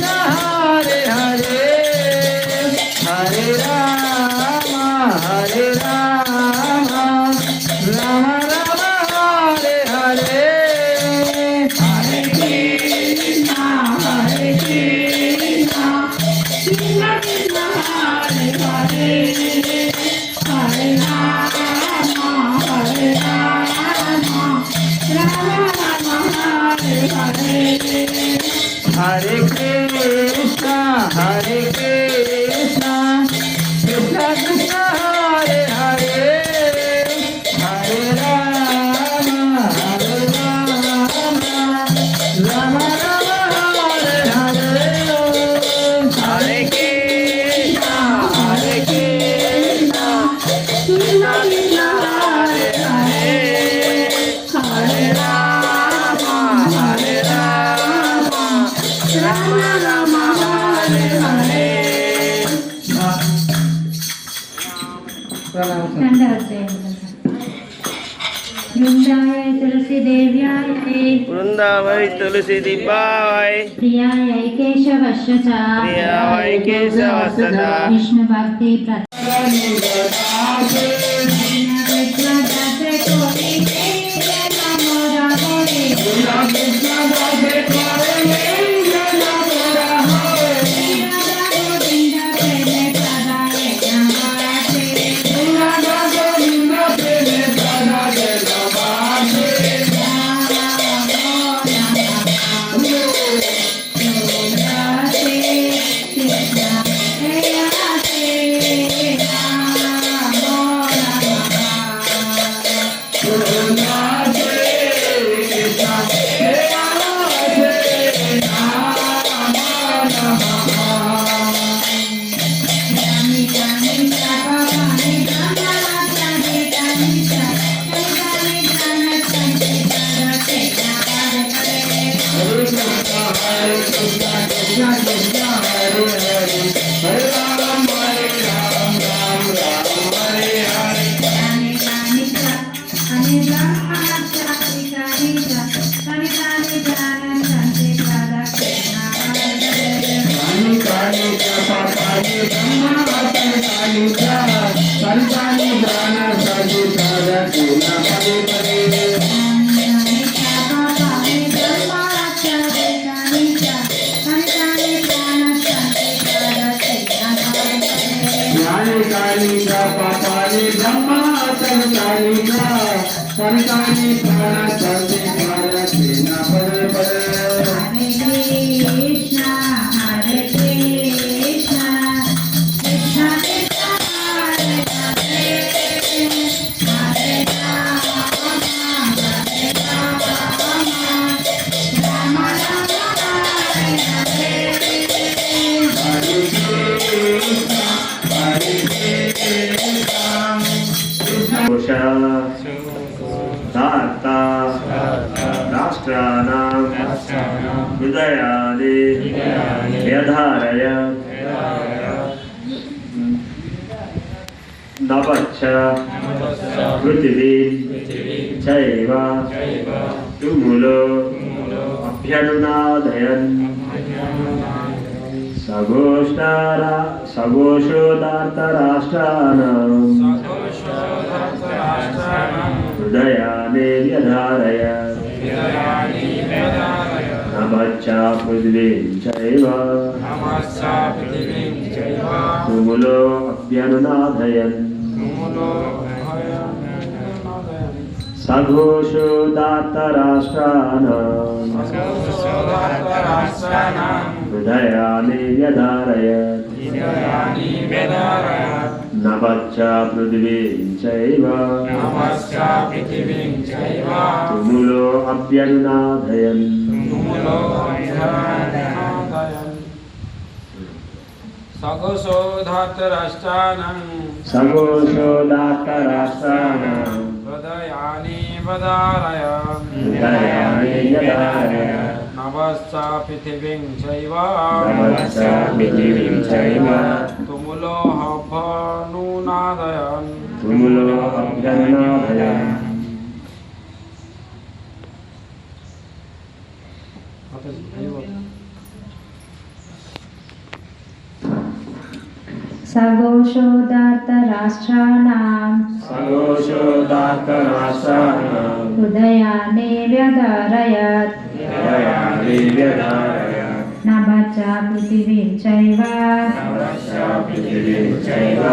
Hare Hare, Hare Rama, Hare Rama, Rama Rama, Hare Hare, Hare Krishna, Hare Krishna, Krishna Krishna, Hare Hare, Hare Rama, Hare Rama, Rama Rama, Hare Hare. Hare Krishna, Hare Krishna, Krishna Krishna, Hare Hare, Hare Rama, Hare Rama, Rama Rama, Hare Hare. Hare Krishna, Hare Krishna, Krishna Krishna, Hare Hare, Hare Rama, Hare Rama, Rama Rama, Hare Hare. वृंदावै तुलसी देव्याय वृंदावै तुलसी दीपाय प्रियाय केशवस्य च प्रियाय केशवस्य च विष्णु भक्ति हृदयानि व्यधारय नभश्च पृथिवीं चैव तुमुलो अभ्यनुनादयन् सघोषोदार्तराष्ट्राणां हृदयानि व्यधारय नभश्च पृथिवीं चैव तुमुलो अभ्यनुनादयन् सघोषोदात्तराष्ट्राणां हृदयानि व्यधारयत् नभश्च पृथिवीं चैव तुमुलो अभ्यनुनादयन् सघोषोदात्तराष्ट्राणां हृदयानि व्यधारयन् नभश्च पृथिवीं चैव तुमुलो अभ्यनुनादयन् सघोषोदार्तराष्ट्राणां सघोषोदात्तराष्ट्राणां हृदयानि व्यधारयत् हृदयानि व्यधारयत् नभश्च पृथिवीं चैव नभश्च पृथिवीं चैव